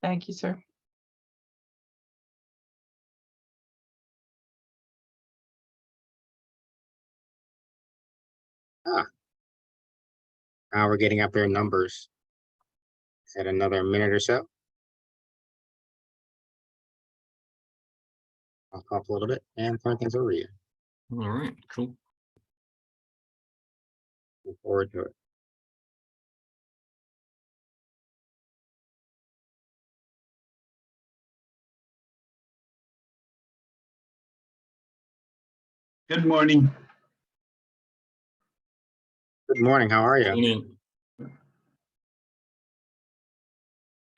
Thank you, sir. Now we're getting up their numbers. At another minute or so. I'll cough a little bit and turn things over to you. All right, cool. Look forward to it. Good morning. Good morning. How are you?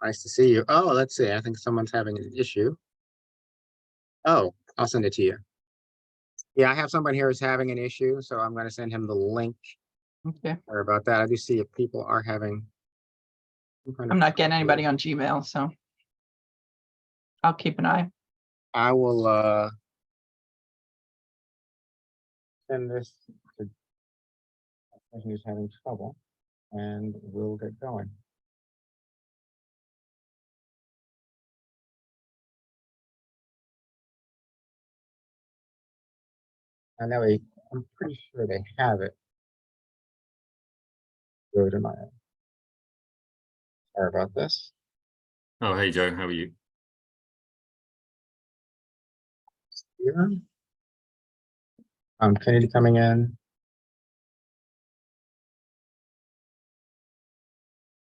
Nice to see you. Oh, let's see. I think someone's having an issue. Oh, I'll send it to you. Yeah, I have someone here who's having an issue, so I'm going to send him the link. Okay. Sorry about that. I do see if people are having. I'm not getting anybody on Gmail, so I'll keep an eye. I will send this to a person who's having trouble, and we'll get going. And that way, I'm pretty sure they have it. Go to my. Sorry about this. Oh, hey, Joe. How are you? Here. Kennedy coming in.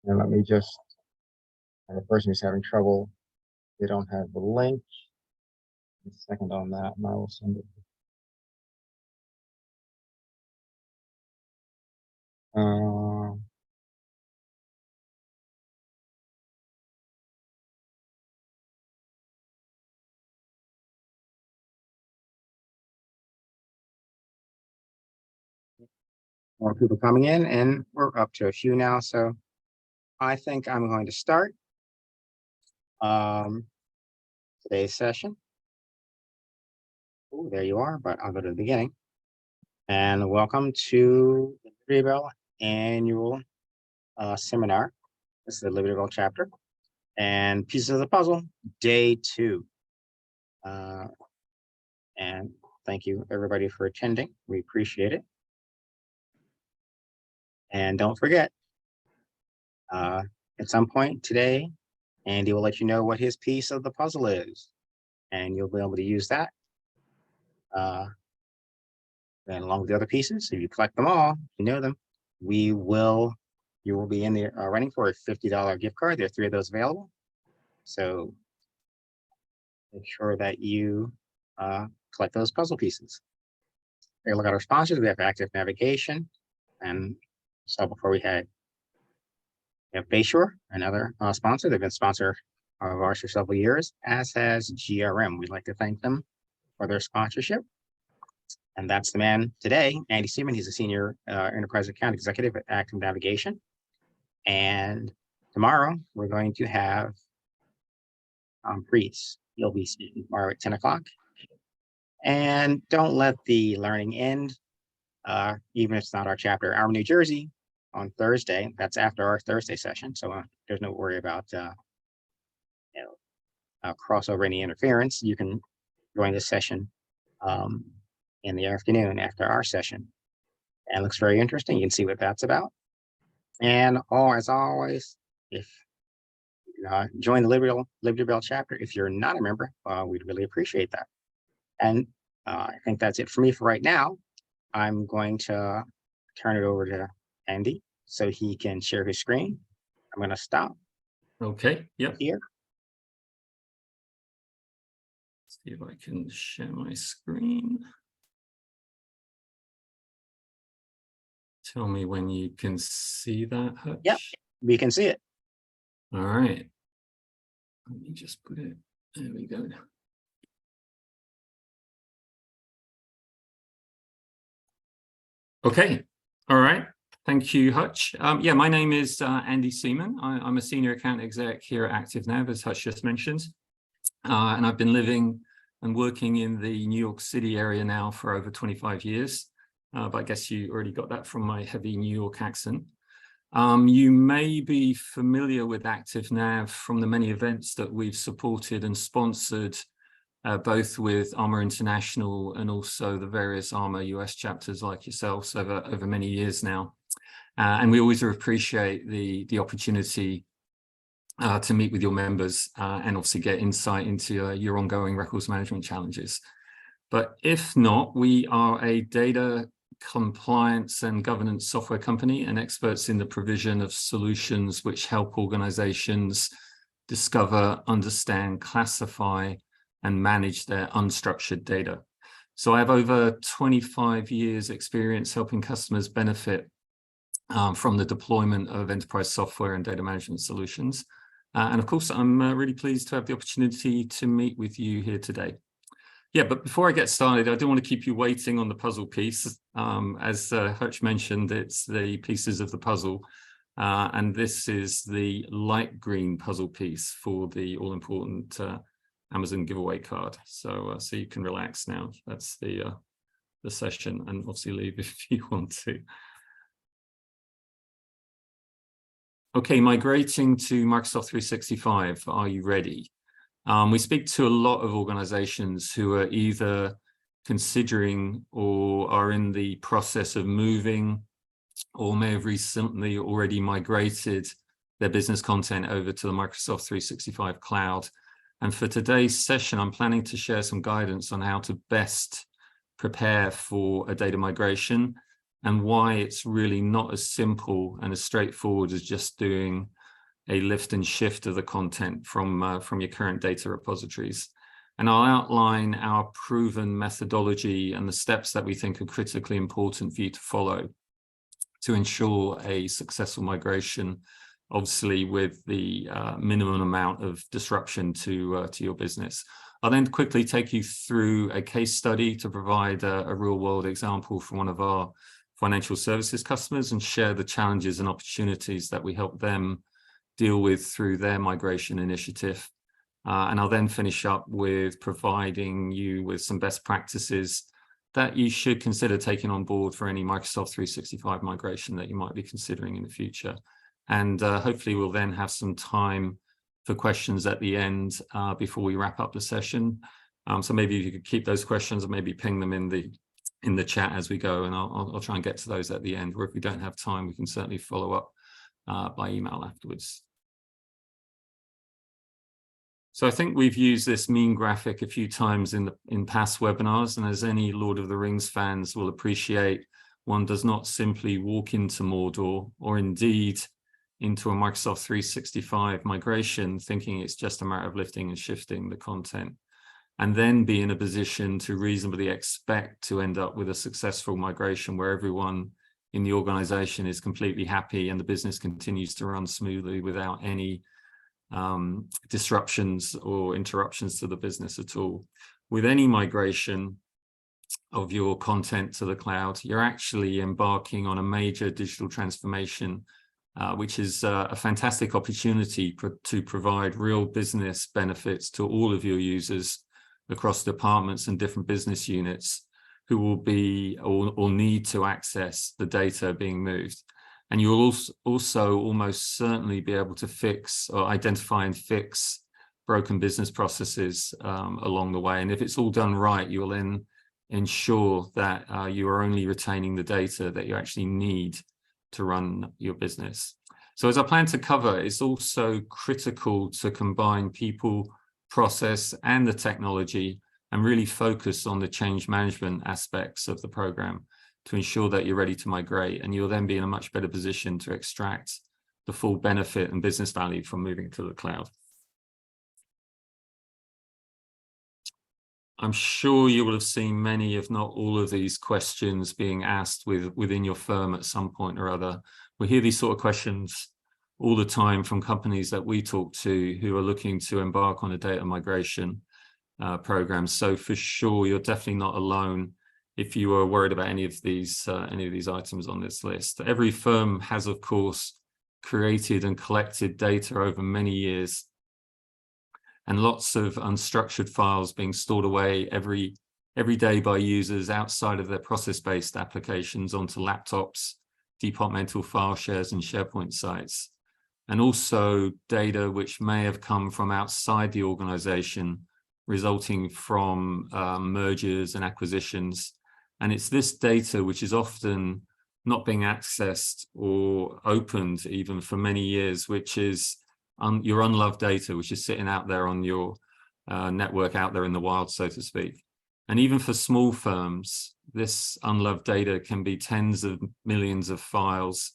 And let me just have a person who's having trouble. They don't have the link. A second on that, and I will send it. More people coming in, and we're up to a few now, so I think I'm going to start today's session. Oh, there you are, but I'll go to the beginning. And welcome to the Libertyville annual seminar. This is the Libertyville chapter and Pieces of the Puzzle, day 2. And thank you everybody for attending. We appreciate it. And don't forget, at some point today, Andy will let you know what his piece of the puzzle is, and you'll be able to use that. Then along with the other pieces, if you collect them all, you know them, you will be in the running for a $50 gift card. There are 3 of those available. So make sure that you collect those puzzle pieces. Take a look at our sponsors. We have Active Navigation, and so before we have Bayshore, another sponsor. They've been a sponsor of ours for several years, as has GRM. We'd like to thank them for their sponsorship. And that's the man today, Andy Seaman. He's a senior enterprise account executive at Active Navigation. And tomorrow we're going to have Priest. He'll be speaking tomorrow at 10 o'clock. And don't let the learning end, even if it's not our chapter. ARMA, New Jersey on Thursday. That's after our Thursday session. So there's no worry about crossover, any interference. You can join this session in the afternoon after our session. And it looks very interesting. You can see what that's about. And as always, if join the Libertyville chapter, if you're not a member, we'd really appreciate that. And I think that's it for me for right now. I'm going to turn it over to Andy so he can share his screen. I'm going to stop. Okay. Yep. Here. Let's see if I can share my screen. Tell me when you can see that, Hutch. Yep, we can see it. All right. Let me just put it. There we go. Okay. All right. Thank you, Hutch. Yeah, my name is Andy Seaman. I'm a senior account exec here at ActiveNav, as Hutch just mentioned. And I've been living and working in the New York City area now for over 25 years. But I guess you already got that from my heavy New York accent. You may be familiar with ActiveNav from the many events that we've supported and sponsored, both with ARMA International and also the various ARMA US chapters like yourselves over many years now. And we always appreciate the opportunity to meet with your members and obviously get insight into your ongoing records management challenges. But if not, we are a data compliance and governance software company and experts in the provision of solutions which help organizations discover, understand, classify, and manage their unstructured data. So I have over 25 years experience helping customers benefit from the deployment of enterprise software and data management solutions. And of course, I'm really pleased to have the opportunity to meet with you here today. Yeah, but before I get started, I don't want to keep you waiting on the puzzle piece. As Hutch mentioned, it's the pieces of the puzzle. And this is the light green puzzle piece for the all-important Amazon giveaway card. So you can relax now. That's the session, and obviously leave if you want to. Okay, migrating to Microsoft 365. Are you ready? We speak to a lot of organizations who are either considering or are in the process of moving or may have recently already migrated their business content over to the Microsoft 365 cloud. And for today's session, I'm planning to share some guidance on how to best prepare for a data migration and why it's really not as simple and as straightforward as just doing a lift and shift of the content from your current data repositories. And I'll outline our proven methodology and the steps that we think are critically important for you to follow to ensure a successful migration, obviously with the minimum amount of disruption to your business. I'll then quickly take you through a case study to provide a real-world example from one of our financial services customers and share the challenges and opportunities that we help them deal with through their migration initiative. And I'll then finish up with providing you with some best practices that you should consider taking on board for any Microsoft 365 migration that you might be considering in the future. And hopefully we'll then have some time for questions at the end before we wrap up the session. So maybe you could keep those questions and maybe ping them in the chat as we go, and I'll try and get to those at the end. Or if we don't have time, we can certainly follow up by email afterwards. So I think we've used this mean graphic a few times in past webinars, and as any Lord of the Rings fans will appreciate, one does not simply walk into Mordor or indeed into a Microsoft 365 migration thinking it's just a matter of lifting and shifting the content, and then be in a position to reasonably expect to end up with a successful migration where everyone in the organization is completely happy and the business continues to run smoothly without any disruptions or interruptions to the business at all. With any migration of your content to the cloud, you're actually embarking on a major digital transformation, which is a fantastic opportunity to provide real business benefits to all of your users across departments and different business units who will be or need to access the data being moved. And you'll also almost certainly be able to fix or identify and fix broken business processes along the way. And if it's all done right, you'll then ensure that you are only retaining the data that you actually need to run your business. So as I plan to cover, it's also critical to combine people, process, and the technology and really focus on the change management aspects of the program to ensure that you're ready to migrate, and you'll then be in a much better position to extract the full benefit and business value from moving to the cloud. I'm sure you will have seen many, if not all of these questions being asked within your firm at some point or other. We hear these sort of questions all the time from companies that we talk to who are looking to embark on a data migration program. So for sure, you're definitely not alone if you are worried about any of these items on this list. Every firm has, of course, created and collected data over many years, and lots of unstructured files being stored away every day by users outside of their process-based applications onto laptops, departmental file shares and SharePoint sites, and also data which may have come from outside the organization, resulting from mergers and acquisitions. And it's this data which is often not being accessed or opened even for many years, which is your unloved data, which is sitting out there on your network out there in the wild, so to speak. And even for small firms, this unloved data can be tens of millions of files,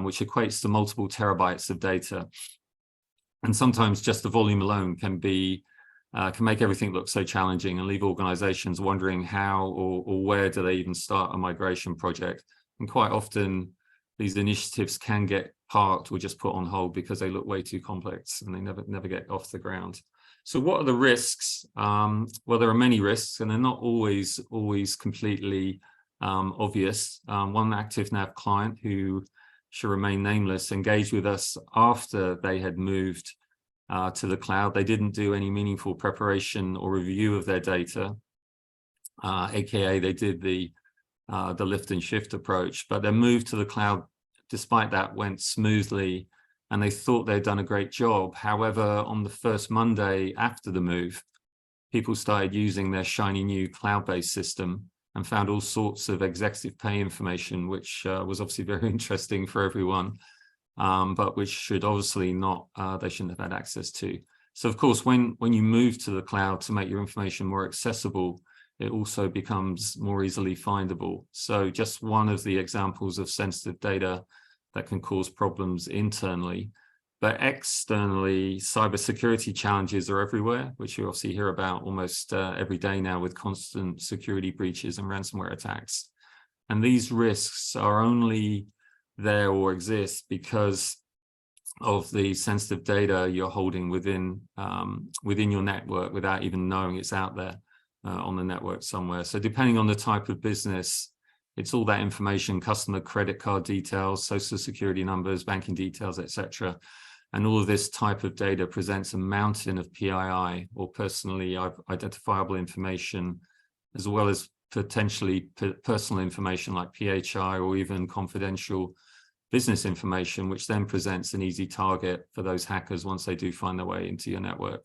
which equates to multiple terabytes of data. And sometimes just the volume alone can make everything look so challenging and leave organizations wondering how or where do they even start a migration project. And quite often these initiatives can get parked or just put on hold because they look way too complex and they never get off the ground. So what are the risks? Well, there are many risks, and they're not always completely obvious. One ActiveNav client, who should remain nameless, engaged with us after they had moved to the cloud. They didn't do any meaningful preparation or review of their data, aka they did the lift and shift approach, but their move to the cloud, despite that, went smoothly, and they thought they'd done a great job. However, on the first Monday after the move, people started using their shiny new cloud-based system and found all sorts of executive pay information, which was obviously very interesting for everyone, but which should obviously not, they shouldn't have had access to. So of course, when you move to the cloud to make your information more accessible, it also becomes more easily findable. So just one of the examples of sensitive data that can cause problems internally. But externally, cybersecurity challenges are everywhere, which you obviously hear about almost every day now, with constant security breaches and ransomware attacks. And these risks are only there or exist because of the sensitive data you're holding within your network without even knowing it's out there on the network somewhere. So depending on the type of business, it's all that information: customer credit card details, social security numbers, banking details, etc. And all of this type of data presents a mountain of PII, or personally identifiable information, as well as potentially personal information like PHI or even confidential business information, which then presents an easy target for those hackers once they do find their way into your network.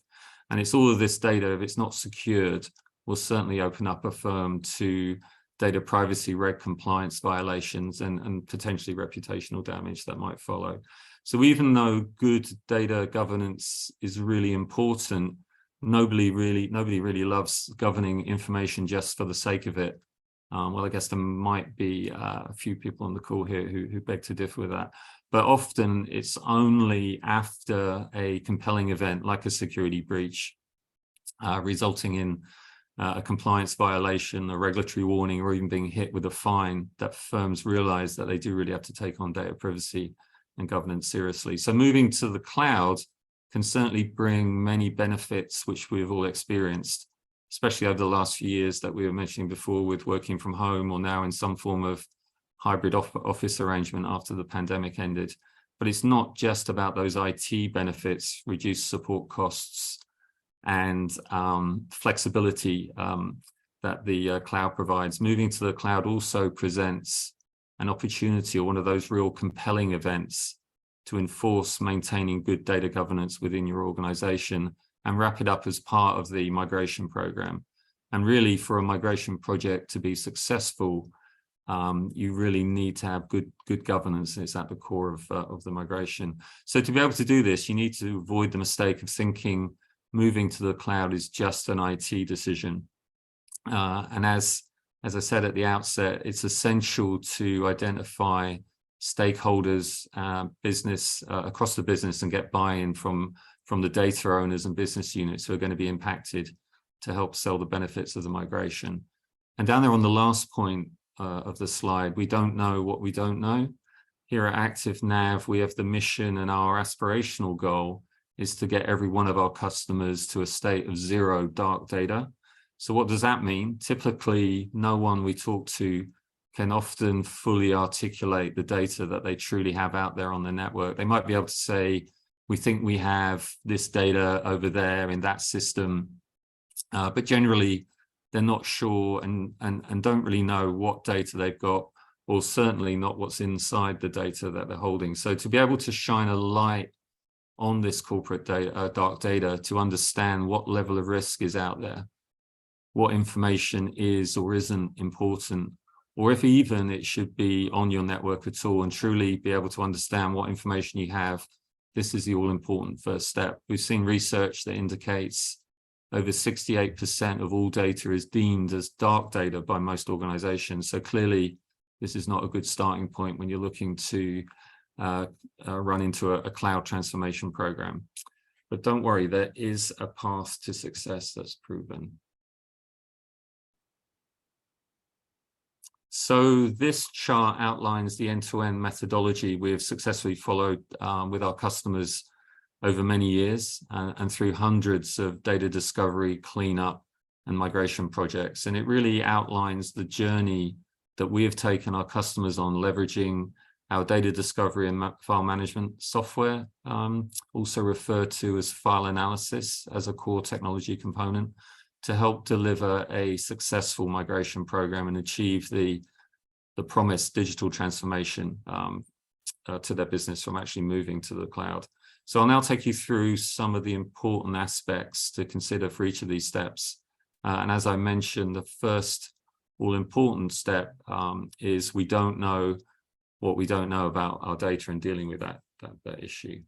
And it's all of this data, if it's not secured, will certainly open up a firm to data privacy reg compliance violations and potentially reputational damage that might follow. So even though good data governance is really important, nobody really loves governing information just for the sake of it. Well, I guess there might be a few people on the call here who beg to differ with that. But often it's only after a compelling event like a security breach, resulting in a compliance violation, a regulatory warning, or even being hit with a fine, that firms realize that they do really have to take on data privacy and governance seriously. So moving to the cloud can certainly bring many benefits, which we've all experienced, especially over the last few years that we were mentioning before, with working from home or now in some form of hybrid office arrangement after the pandemic ended. But it's not just about those IT benefits, reduced support costs, and flexibility that the cloud provides. Moving to the cloud also presents an opportunity, or one of those real compelling events, to enforce maintaining good data governance within your organization and wrap it up as part of the migration program. And really, for a migration project to be successful, you really need to have good governance. It's at the core of the migration. So to be able to do this, you need to avoid the mistake of thinking moving to the cloud is just an IT decision. And as I said at the outset, it's essential to identify stakeholders, business across the business, and get buy-in from the data owners and business units who are going to be impacted to help sell the benefits of the migration. And down there on the last point of the slide, we don't know what we don't know. Here at ActiveNav, we have the mission, and our aspirational goal is to get every one of our customers to a state of zero dark data. So what does that mean? Typically, no one we talk to can often fully articulate the data that they truly have out there on the network. They might be able to say, we think we have this data over there in that system, but generally they're not sure and don't really know what data they've got, or certainly not what's inside the data that they're holding. So to be able to shine a light on this corporate data, dark data, to understand what level of risk is out there, what information is or isn't important, or if even it should be on your network at all, and truly be able to understand what information you have, this is the all-important first step. We've seen research that indicates over 68% of all data is deemed as dark data by most organizations. So clearly, this is not a good starting point when you're looking to run into a cloud transformation program. But don't worry, there is a path to success that's proven. So this chart outlines the end-to-end methodology we have successfully followed with our customers over many years and through hundreds of data discovery, cleanup, and migration projects. And it really outlines the journey that we have taken our customers on, leveraging our data discovery and file management software, also referred to as file analysis as a core technology component, to help deliver a successful migration program and achieve the promised digital transformation to their business from actually moving to the cloud. So I'll now take you through some of the important aspects to consider for each of these steps. And as I mentioned, the first all-important step is we don't know what we don't know about our data and dealing with that issue.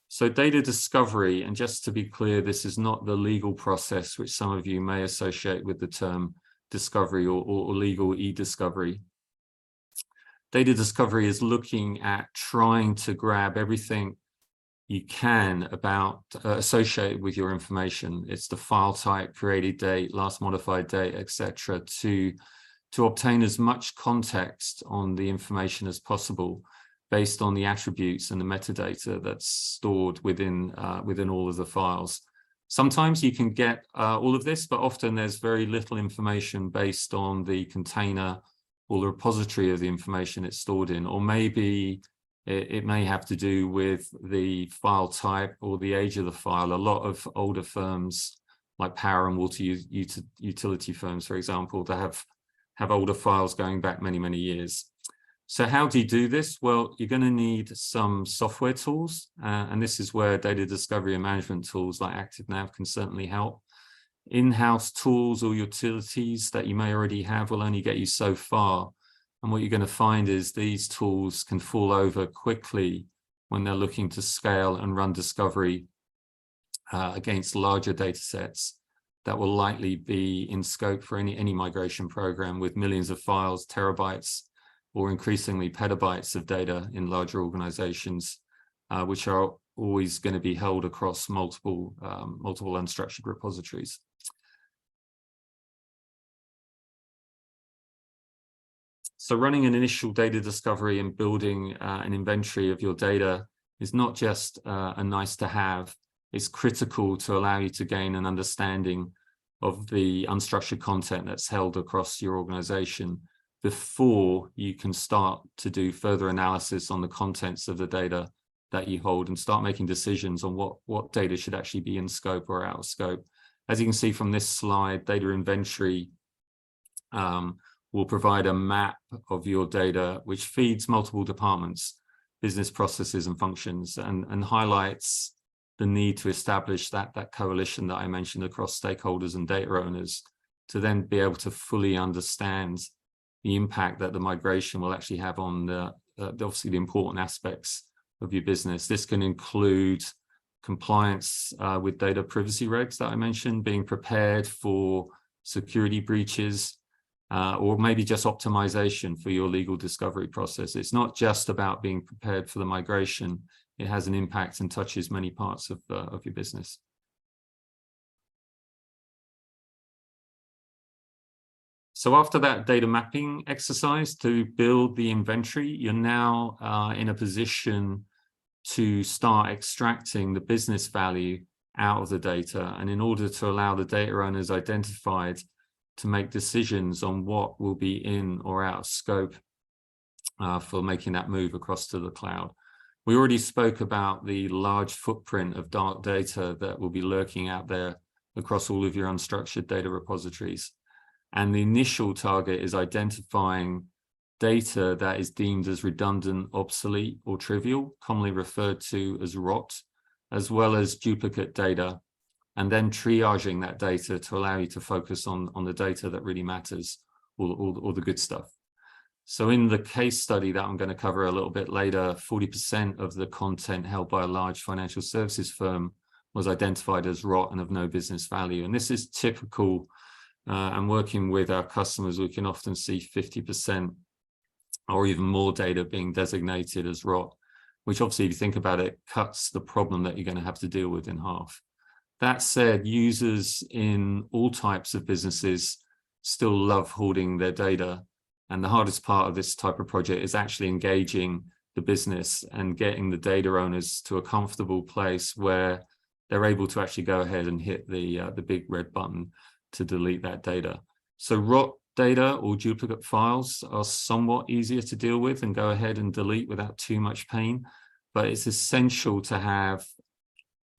So data discovery, and just to be clear, this is not the legal process which some of you may associate with the term discovery or legal e-discovery. Data discovery is looking at trying to grab everything you can about associated with your information. It's the file type, created date, last modified date, etc., to obtain as much context on the information as possible, based on the attributes and the metadata that's stored within all of the files. Sometimes you can get all of this, but often there's very little information based on the container or the repository of the information it's stored in, or maybe it may have to do with the file type or the age of the file. A lot of older firms, like power and water utility firms, for example, that have older files going back many, many years. So how do you do this? Well, you're going to need some software tools, and this is where data discovery and management tools like ActiveNav can certainly help. In-house tools or utilities that you may already have will only get you so far. And what you're going to find is these tools can fall over quickly when they're looking to scale and run discovery against larger data sets that will likely be in scope for any migration program with millions of files, terabytes, or increasingly petabytes of data in larger organizations, which are always going to be held across multiple unstructured repositories. So running an initial data discovery and building an inventory of your data is not just a nice to have, it's critical to allow you to gain an understanding of the unstructured content that's held across your organization before you can start to do further analysis on the contents of the data that you hold and start making decisions on what data should actually be in scope or out of scope. As you can see from this slide, data inventory will provide a map of your data, which feeds multiple departments, business processes and functions, and highlights the need to establish that coalition that I mentioned across stakeholders and data owners to then be able to fully understand the impact that the migration will actually have on obviously the important aspects of your business. This can include compliance with data privacy regs that I mentioned, being prepared for security breaches, or maybe just optimization for your legal discovery process. It's not just about being prepared for the migration. It has an impact and touches many parts of your business. So after that data mapping exercise to build the inventory, you're now in a position to start extracting the business value out of the data. And in order to allow the data owners identified to make decisions on what will be in or out of scope for making that move across to the cloud. We already spoke about the large footprint of dark data that will be lurking out there across all of your unstructured data repositories. And the initial target is identifying data that is deemed as redundant, obsolete, or trivial, commonly referred to as rot, as well as duplicate data, and then triaging that data to allow you to focus on the data that really matters, all the good stuff. So in the case study that I'm going to cover a little bit later, 40% of the content held by a large financial services firm was identified as rot and of no business value. And this is typical, and working with our customers, we can often see 50% or even more data being designated as rot, which obviously, if you think about it, cuts the problem that you're going to have to deal with in half. That said, users in all types of businesses still love hoarding their data. And the hardest part of this type of project is actually engaging the business and getting the data owners to a comfortable place where they're able to actually go ahead and hit the big red button to delete that data. So rot data or duplicate files are somewhat easier to deal with and go ahead and delete without too much pain, but it's essential to have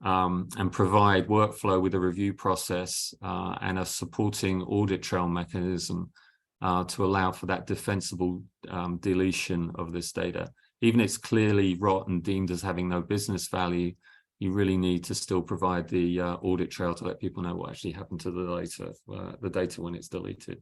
and provide workflow with a review process and a supporting audit trail mechanism to allow for that defensible deletion of this data. Even if it's clearly rot and deemed as having no business value, you really need to still provide the audit trail to let people know what actually happened to the data when it's deleted.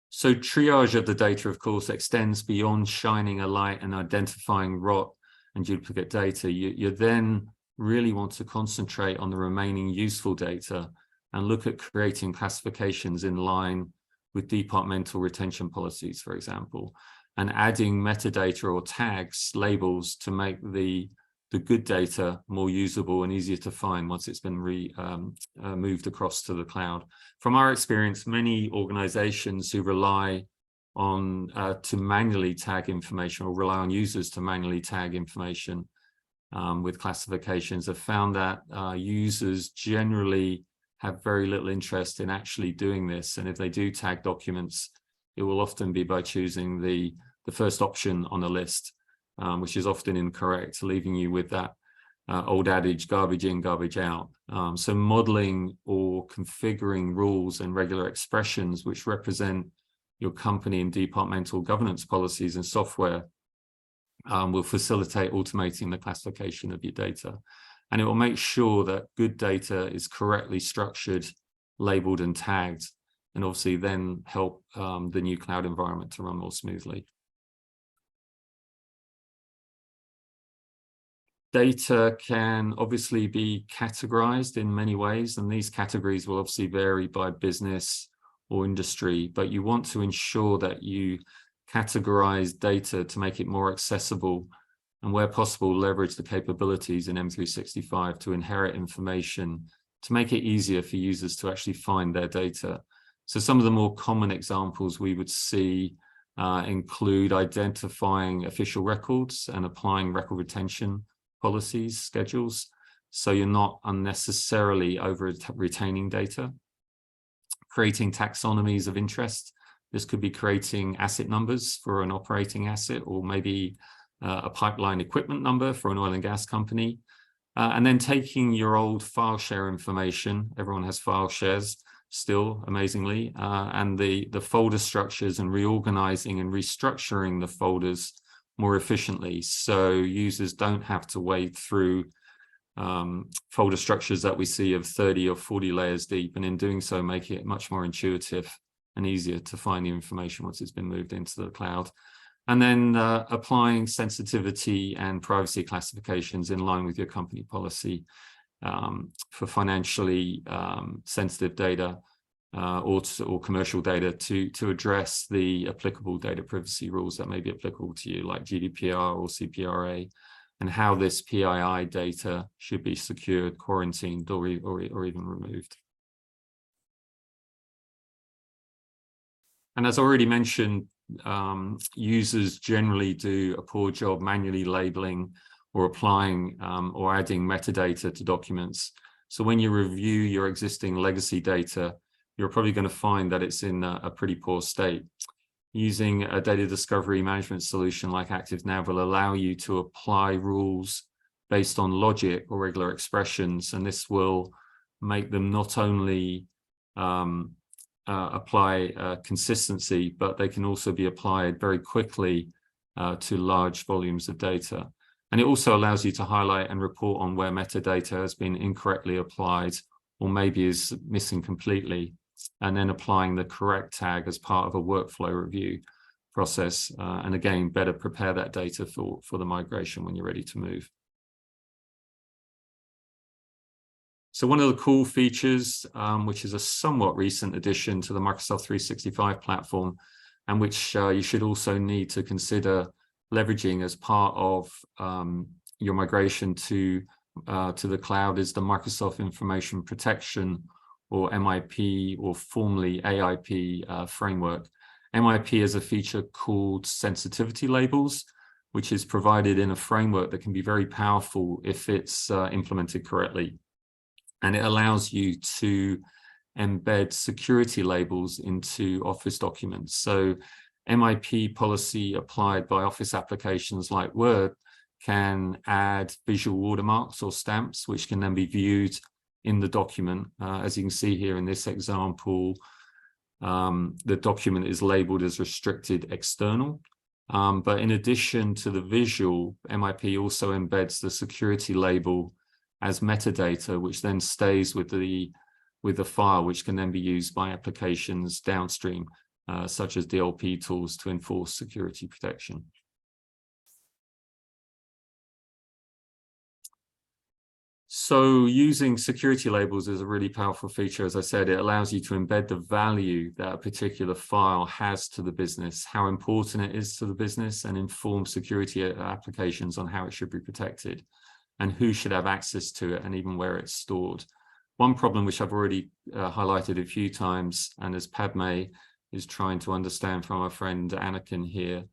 So triage of the data, of course, extends beyond shining a light and identifying rot and duplicate data. You then really want to concentrate on the remaining useful data and look at creating classifications in line with departmental retention policies, for example, and adding metadata or tags, labels to make the good data more usable and easier to find once it's been moved across to the cloud. From our experience, many organizations who rely on to manually tag information or rely on users to manually tag information with classifications have found that users generally have very little interest in actually doing this. And if they do tag documents, it will often be by choosing the first option on the list, which is often incorrect, leaving you with that old adage, garbage in, garbage out. So modeling or configuring rules and regular expressions which represent your company and departmental governance policies and software will facilitate automating the classification of your data. And it will make sure that good data is correctly structured, labeled and tagged, and obviously then help the new cloud environment to run more smoothly. Data can obviously be categorized in many ways, and these categories will obviously vary by business or industry, but you want to ensure that you categorize data to make it more accessible and, where possible, leverage the capabilities in M365 to inherit information to make it easier for users to actually find their data. So some of the more common examples we would see include identifying official records and applying record retention policies, schedules, so you're not unnecessarily over retaining data. Creating taxonomies of interest. This could be creating asset numbers for an operating asset, or maybe a pipeline equipment number for an oil and gas company. And then taking your old file share information, everyone has file shares still, amazingly, and the folder structures, and reorganizing and restructuring the folders more efficiently, so users don't have to wade through folder structures that we see of 30 or 40 layers deep, and in doing so make it much more intuitive and easier to find the information once it's been moved into the cloud. And then applying sensitivity and privacy classifications in line with your company policy for financially sensitive data or commercial data to address the applicable data privacy rules that may be applicable to you, like GDPR or CPRA, and how this PII data should be secured, quarantined, or even removed. And as already mentioned, users generally do a poor job manually labeling or applying or adding metadata to documents. So when you review your existing legacy data, you're probably going to find that it's in a pretty poor state. Using a data discovery management solution like ActiveNav will allow you to apply rules based on logic or regular expressions, and this will make them not only apply consistency, but they can also be applied very quickly to large volumes of data. And it also allows you to highlight and report on where metadata has been incorrectly applied or maybe is missing completely, and then applying the correct tag as part of a workflow review process. And again, better prepare that data for the migration when you're ready to move. So one of the cool features, which is a somewhat recent addition to the Microsoft 365 platform, and which you should also need to consider leveraging as part of your migration to the cloud, is the Microsoft Information Protection, or MIP, or formerly AIP framework. MIP is a feature called sensitivity labels, which is provided in a framework that can be very powerful if it's implemented correctly. And it allows you to embed security labels into Office documents. So MIP policy applied by Office applications like Word can add visual watermarks or stamps, which can then be viewed in the document. As you can see here in this example, the document is labeled as restricted external. But in addition to the visual, MIP also embeds the security label as metadata, which then stays with the file, which can then be used by applications downstream, such as DLP tools, to enforce security protection. So using security labels is a really powerful feature. As I said, it allows you to embed the value that a particular file has to the business, how important it is to the business, and inform security applications on how it should be protected and who should have access to it, and even where it's stored. One problem which I've already highlighted a few times, and as Padme is trying to understand from our friend Anakin here,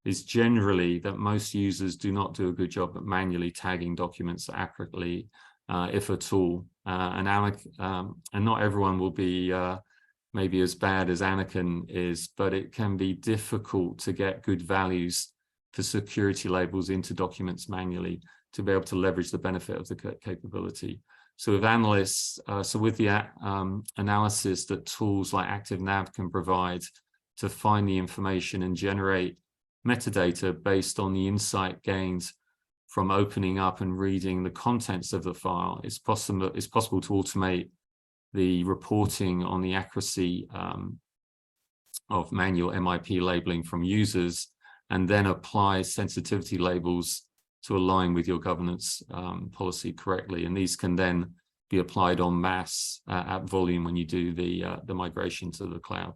is generally that most users do not do a good job at manually tagging documents accurately, if at all. And not everyone will be maybe as bad as Anakin is, but it can be difficult to get good values for security labels into documents manually to be able to leverage the benefit of the capability. So with analysts, with the analysis that tools like ActiveNav can provide to find the information and generate metadata based on the insight gained from opening up and reading the contents of the file, it's possible to automate the reporting on the accuracy of manual MIP labeling from users, and then apply sensitivity labels to align with your governance policy correctly. And these can then be applied en masse at volume when you do the migration to the cloud.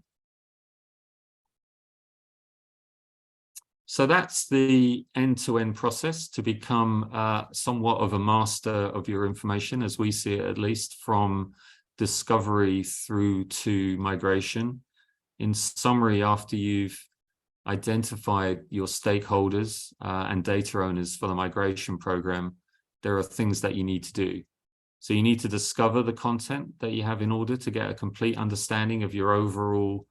So that's the end-to-end process to become somewhat of a master of your information, as we see it, at least from discovery through to migration. In summary, after you've identified your stakeholders and data owners for the migration program, there are things that you need to do. So you need to discover the content that you have in order to get a complete understanding of your overall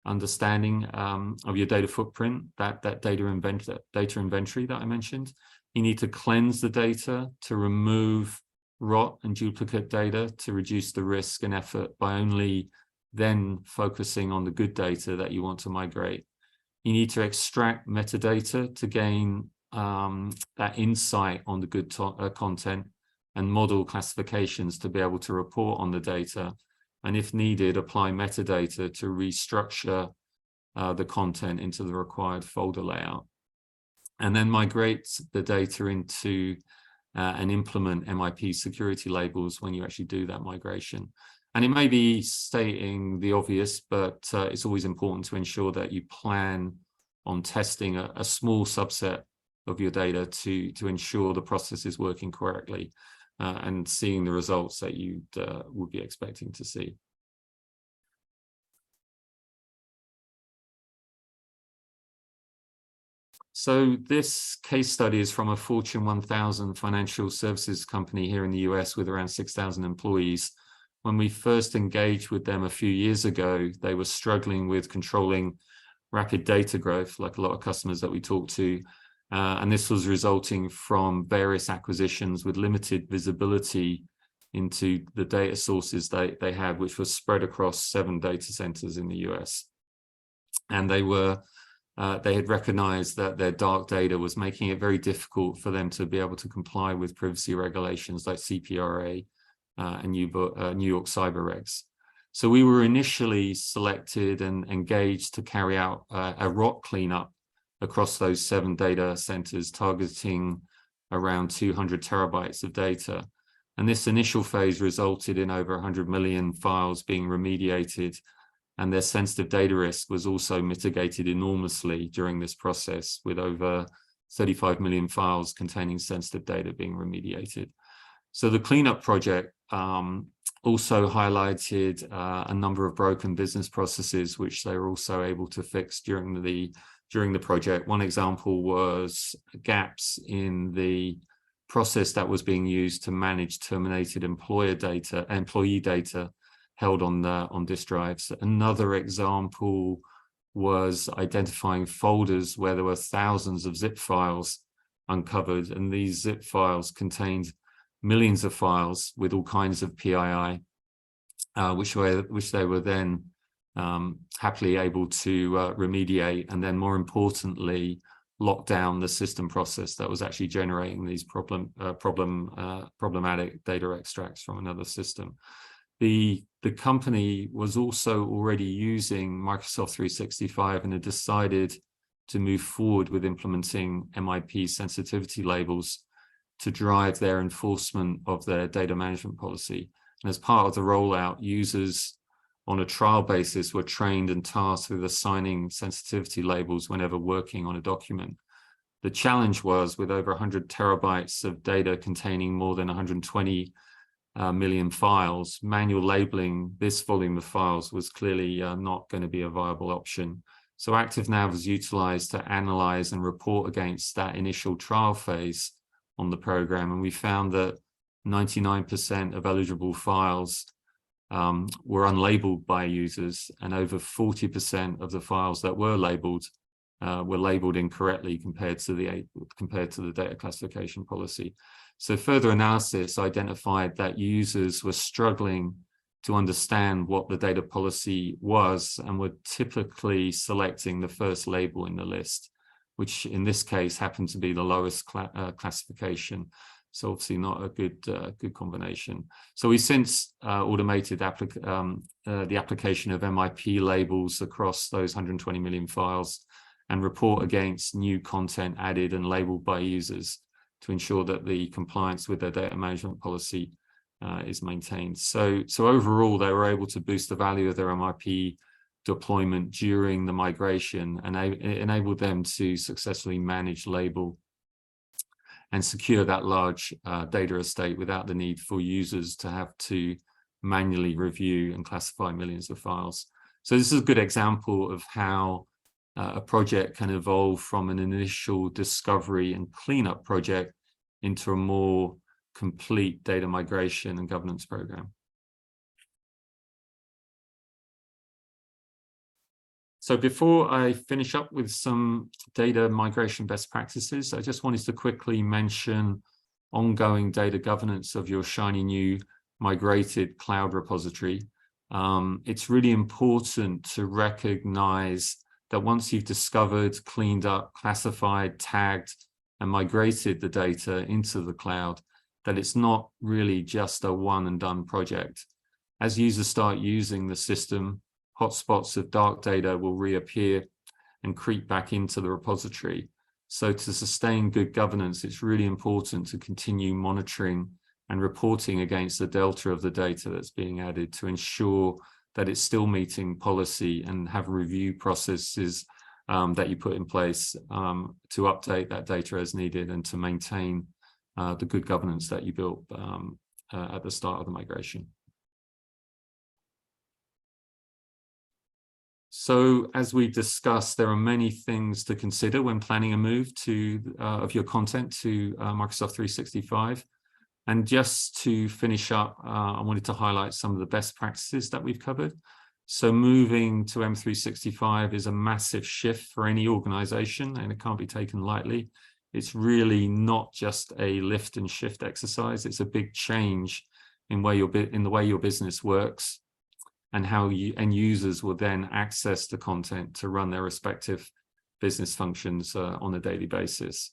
understanding of your data footprint, that data inventory that I mentioned. You need to cleanse the data to remove rot and duplicate data to reduce the risk and effort by only then focusing on the good data that you want to migrate. You need to extract metadata to gain that insight on the good content, and model classifications to be able to report on the data. And if needed, apply metadata to restructure the content into the required folder layout. And then migrate the data into and implement MIP security labels when you actually do that migration. And it may be stating the obvious, but it's always important to ensure that you plan on testing a small subset of your data to ensure the process is working correctly and seeing the results that you would be expecting to see. So this case study is from a Fortune 1000 financial services company here in the US with around 6,000 employees. When we first engaged with them a few years ago, they were struggling with controlling rapid data growth, like a lot of customers that we talk to. And this was resulting from various acquisitions with limited visibility into the data sources they had, which was spread across 7 data centers in the US. And they had recognized that their dark data was making it very difficult for them to be able to comply with privacy regulations like CPRA and New York cyber regs. So we were initially selected and engaged to carry out a ROC cleanup across those 7 data centers, targeting around 200 terabytes of data. And this initial phase resulted in over 100 million files being remediated, and their sensitive data risk was also mitigated enormously during this process, with over 35 million files containing sensitive data being remediated. So the cleanup project also highlighted a number of broken business processes, which they were also able to fix during the project. One example was gaps in the process that was being used to manage terminated employee data held on disk drives. Another example was identifying folders where there were thousands of zip files uncovered, and these zip files contained millions of files with all kinds of PII, which they were then happily able to remediate, and then more importantly, lock down the system process that was actually generating these problematic data extracts from another system. The company was also already using Microsoft 365 and had decided to move forward with implementing MIP sensitivity labels to drive their enforcement of their data management policy. And as part of the rollout, users on a trial basis were trained and tasked with assigning sensitivity labels whenever working on a document. The challenge was, with over 100 terabytes of data containing more than 120 million files, manual labeling this volume of files was clearly not going to be a viable option. So ActiveNav was utilized to analyze and report against that initial trial phase on the program, and we found that 99% of eligible files were unlabeled by users, and over 40% of the files that were labeled incorrectly compared to the data classification policy. So further analysis identified that users were struggling to understand what the data policy was and were typically selecting the first label in the list, which in this case happened to be the lowest classification. So obviously not a good combination. So we since automated the application of MIP labels across those 120 million files and report against new content added and labeled by users to ensure that the compliance with their data management policy is maintained. So overall, they were able to boost the value of their MIP deployment during the migration, and it enabled them to successfully manage, label, and secure that large data estate without the need for users to have to manually review and classify millions of files. So this is a good example of how a project can evolve from an initial discovery and cleanup project into a more complete data migration and governance program. So before I finish up with some data migration best practices, I just wanted to quickly mention ongoing data governance of your shiny new migrated cloud repository. It's really important to recognize that once you've discovered, cleaned up, classified, tagged, and migrated the data into the cloud, that it's not really just a one and done project. As users start using the system, hotspots of dark data will reappear and creep back into the repository. So to sustain good governance, it's really important to continue monitoring and reporting against the delta of the data that's being added to ensure that it's still meeting policy, and have review processes that you put in place to update that data as needed and to maintain the good governance that you built at the start of the migration. So as we discussed, there are many things to consider when planning a move of your content to Microsoft 365. And just to finish up, I wanted to highlight some of the best practices that we've covered. So moving to M365 is a massive shift for any organization, and it can't be taken lightly. It's really not just a lift and shift exercise. It's a big change in the way your business works, and how end users will then access the content to run their respective business functions on a daily basis.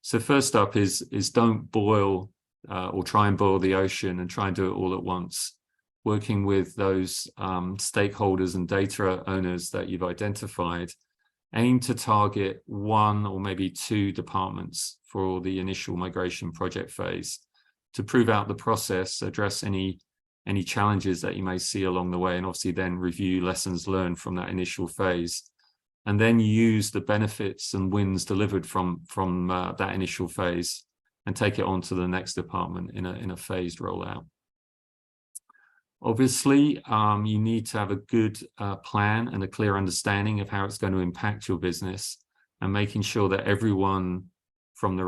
So first up is don't boil or try and boil the ocean and try and do it all at once. Working with those stakeholders and data owners that you've identified, aim to target 1 or maybe 2 departments for the initial migration project phase to prove out the process, address any challenges that you may see along the way, and obviously then review lessons learned from that initial phase, and then use the benefits and wins delivered from that initial phase and take it on to the next department in a phased rollout. Obviously, you need to have a good plan and a clear understanding of how it's going to impact your business, and making sure that everyone from the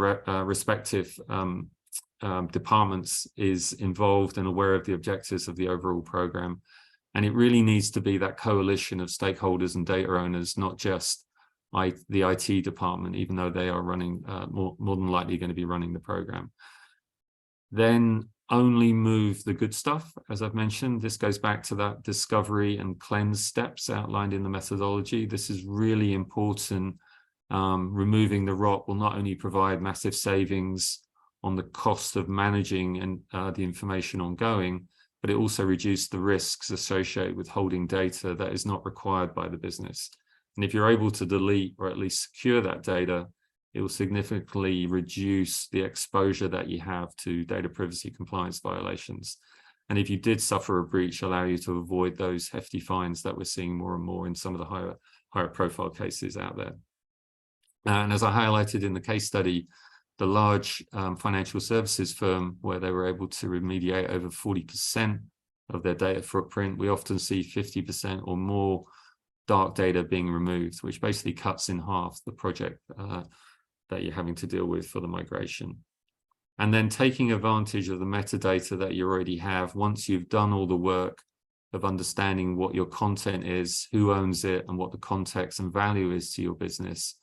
respective departments is involved and aware of the objectives of the overall program. And it really needs to be that coalition of stakeholders and data owners, not just the IT department, even though they are running more than likely going to be running the program. Then only move the good stuff. As I've mentioned, this goes back to that discovery and cleanse steps outlined in the methodology. This is really important. Removing the rot will not only provide massive savings on the cost of managing and the information ongoing, but it also reduces the risks associated with holding data that is not required by the business. And if you're able to delete or at least secure that data, it will significantly reduce the exposure that you have to data privacy compliance violations. And if you did suffer a breach, allow you to avoid those hefty fines that we're seeing more and more in some of the higher profile cases out there. And as I highlighted in the case study, the large financial services firm, where they were able to remediate over 40% of their data footprint, we often see 50% or more dark data being removed, which basically cuts in half the project that you're having to deal with for the migration. And then taking advantage of the metadata that you already have, once you've done all the work of understanding what your content is, who owns it, and what the context and value is to your business,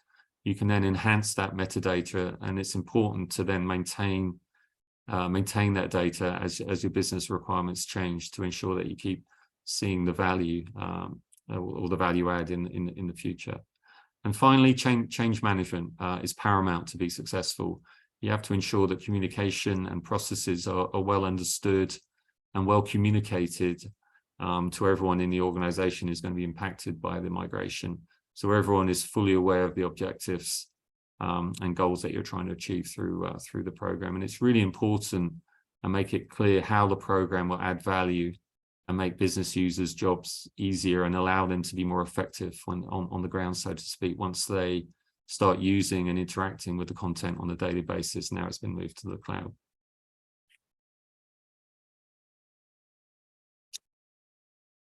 you can then enhance that metadata. And it's important to then maintain that data as your business requirements change, to ensure that you keep seeing the value or the value add in the future. And finally, change management is paramount to be successful. You have to ensure that communication and processes are well understood and well communicated to everyone in the organization who's going to be impacted by the migration. So everyone is fully aware of the objectives and goals that you're trying to achieve through the program. And it's really important and make it clear how the program will add value and make business users' jobs easier and allow them to be more effective on the ground, so to speak, once they start using and interacting with the content on a daily basis. Now it's been moved to the cloud.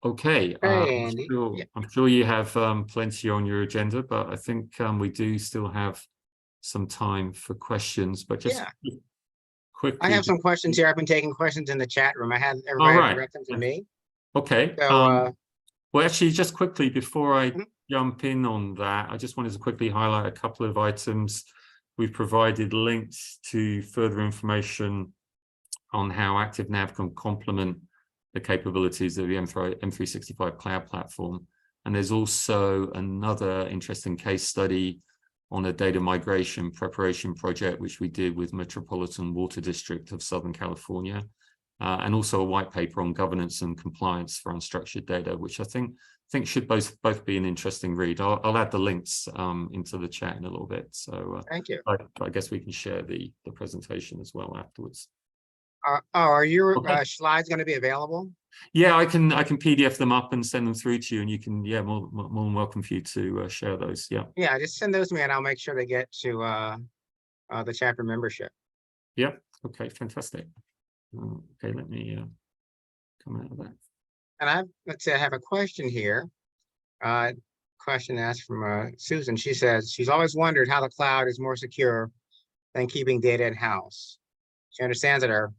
Okay, Andy. I'm sure you have plenty on your agenda, but I think we do still have some time for questions. But just quickly, I have some questions here. I've been taking questions in the chat room. I had everybody direct them to me. Okay. So, well, actually, just quickly before I jump in on that, I just wanted to quickly highlight a couple of items. We've provided links to further information on how ActiveNav can complement the capabilities of the M365 cloud platform. And there's also another interesting case study on a data migration preparation project, which we did with Metropolitan Water District of Southern California, and also a white paper on governance and compliance for unstructured data, which I think should both be an interesting read. I'll add the links into the chat in a little bit. So thank you. I guess we can share the presentation as well afterwards. Are your slides going to be available? Yeah, I can PDF them up and send them through to you, and you can, more than welcome for you to share those. Yeah, just send those to me and I'll make sure they get to the chapter membership. Yeah, okay, fantastic. Okay, let me come out of that. And let's say I have a question here. Question asked from Susan. She says she's always wondered how the cloud is more secure than keeping data in-house. She understands that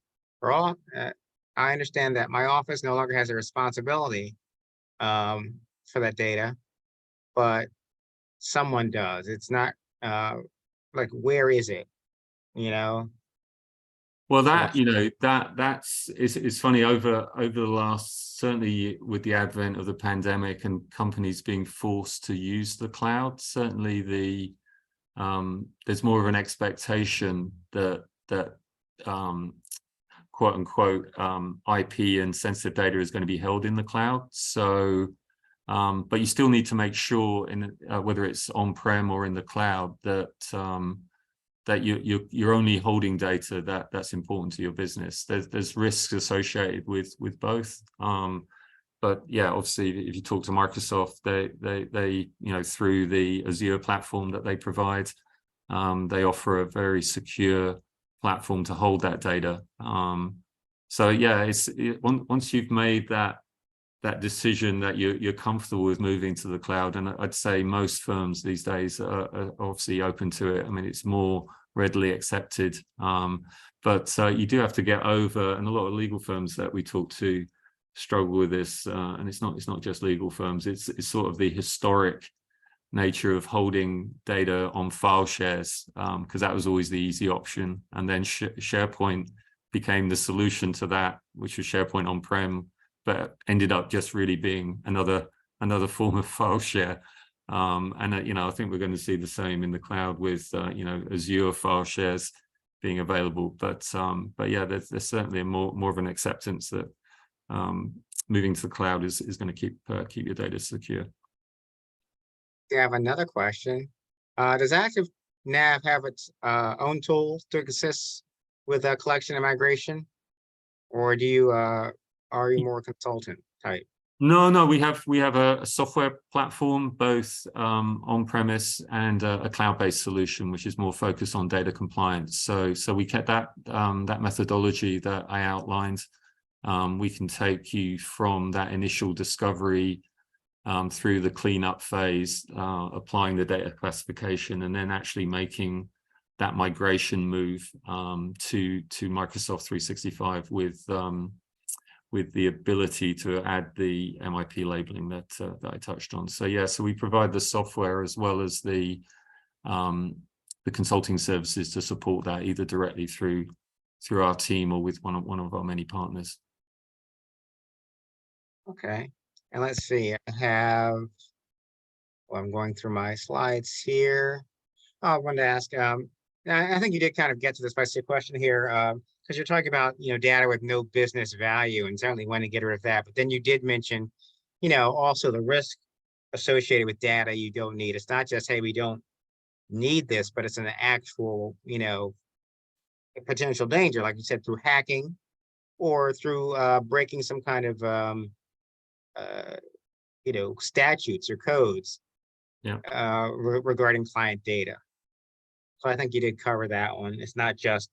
I understand that my office no longer has a responsibility for that data, but someone does. It's not like, where is it? Well, that, you know, it's funny over the last, certainly with the advent of the pandemic and companies being forced to use the cloud, certainly there's more of an expectation that quote unquote IP and sensitive data is going to be held in the cloud. So, but you still need to make sure in whether it's on-prem or in the cloud that that you're only holding data that's important to your business. There's risks associated with both. But yeah, obviously, if you talk to Microsoft, they you know, through the Azure platform that they provide, they offer a very secure platform to hold that data. So yeah, once you've made that decision that you're comfortable with moving to the cloud, and I'd say most firms these days are obviously open to it. I mean, it's more readily accepted, but you do have to get over, and a lot of legal firms that we talk to struggle with this, and it's not just legal firms, it's sort of the historic nature of holding data on file shares, because that was always the easy option, and then SharePoint became the solution to that, which was SharePoint on-prem, but ended up just really being another form of file share. And you know, I think we're going to see the same in the cloud with you know, Azure file shares being available. But yeah, there's certainly more of an acceptance that moving to the cloud is going to keep your data secure. I have another question. Does ActiveNav have its own tools to assist with collection and migration, or do you are you more consultant type? No, we have a software platform, both on-premise and a cloud-based solution, which is more focused on data compliance. So we kept that methodology that I outlined. We can take you from that initial discovery through the cleanup phase, applying the data classification, and then actually making that migration move to Microsoft 365 with the ability to add the MIP labeling that I touched on. So yeah, so we provide the software as well as the consulting services to support that, either directly through our team or with one of our many partners. Okay, and let's see. Well, I'm going through my slides here. I wanted to ask. I think you did kind of get to this by the question here. Because you're talking about, you know, data with no business value, and certainly want to get rid of that. But then you did mention, you know, also the risk associated with data you don't need. It's not just, hey, we don't need this, but it's an actual, you know, potential danger, like you said, through hacking or through breaking some kind of, you know, statutes or codes, Yeah. Regarding client data. So I think you did cover that one. It's not just,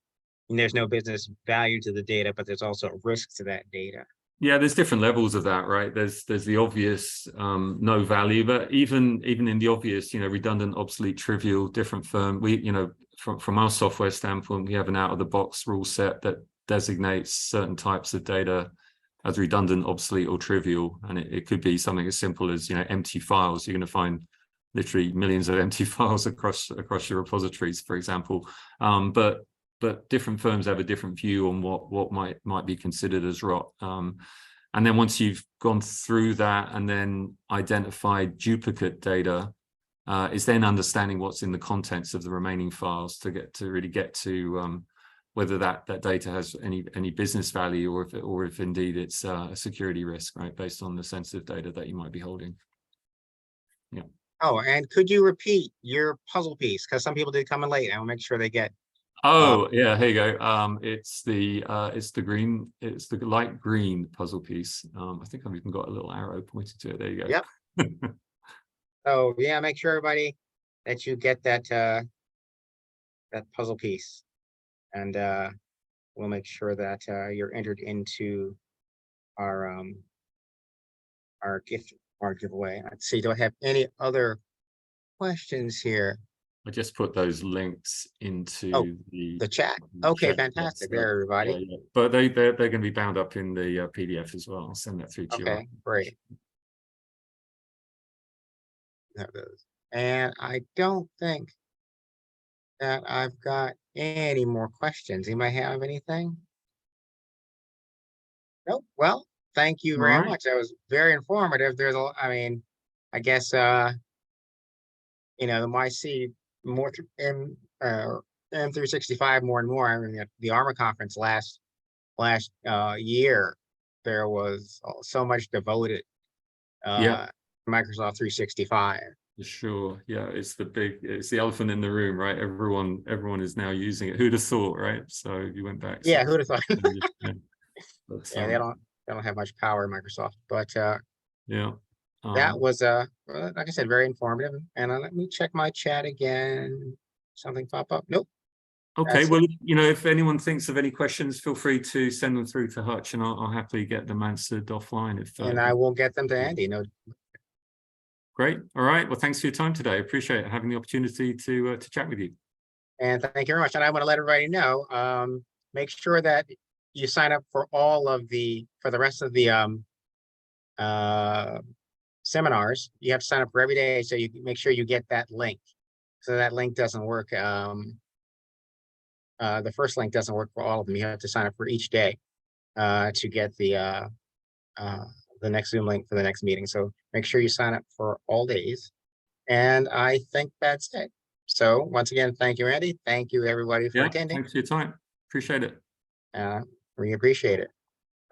there's no business value to the data, but there's also a risk to that data. Yeah, there's different levels of that, right? There's the obvious no value, but even in the obvious, you know, redundant, obsolete, trivial, different firm. We, you know, from our software standpoint, we have an out-of-the-box rule set that designates certain types of data as redundant, obsolete, or trivial, and it could be something as simple as, you know, empty files. You're going to find literally millions of empty files across your repositories, for example. But different firms have a different view on what might be considered as rot. And then once you've gone through that and then identified duplicate data, is then understanding what's in the contents of the remaining files to really get to whether that data has any business value, or if indeed it's a security risk, right, based on the sensitive data that you might be holding. Yeah. Oh, and could you repeat your puzzle piece? Because some people did come in late. I will make sure they get. Oh yeah, here you go. It's the light green puzzle piece. I think I've even got a little arrow pointed to it. There you go. Yep. So yeah, make sure everybody that you get that that puzzle piece, and we'll make sure that you're entered into our giveaway. Let's see. Do I have any other questions here? I just put those links into the chat. Okay, fantastic. There, everybody. Yeah. But they're going to be bound up in the PDF as well. I'll send that through to you. Okay, great. And I don't think that I've got any more questions. Anybody have anything? Nope. Well, thank you very All right. much. That was very informative. There's a, I mean, I guess, you know, might see more M365 more and more. I mean, at the ARMA conference last year, there was so much devoted Yeah. Microsoft 365. For sure. Yeah, it's the elephant in the room, right? Everyone is now using it. Who'd have thought, right? So you went back. Yeah, who'd have thought? Yeah, but, Yeah, they don't have much power in Microsoft, but yeah. that was well, like I said, very informative. And let me check my chat again. Something pop up? Nope. Okay, That's well, you know, if anyone thinks of any questions, feel free to send them through to Hutch, and I'll happily get them answered offline. and I will get them to Andy. No, Great. All right. Well, thanks for your time today. I appreciate having the opportunity to chat with you. and thank you very much. And I want to let everybody know, make sure that you sign up for for the rest of the seminars. You have to sign up for every day, so you make sure you get that link. So that link doesn't work. The first link doesn't work for all of them. You have to sign up for each day to get the next Zoom link for the next meeting. So make sure you sign up for all days. And I think that's it. So once again, thank you, Andy. Thank you, everybody, for attending. Thanks for your time. Appreciate it. We appreciate it.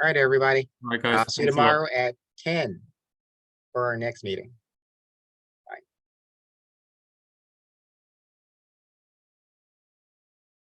All right, everybody. All right, guys. I'll see you Thanks a lot. tomorrow at 10 for our next meeting.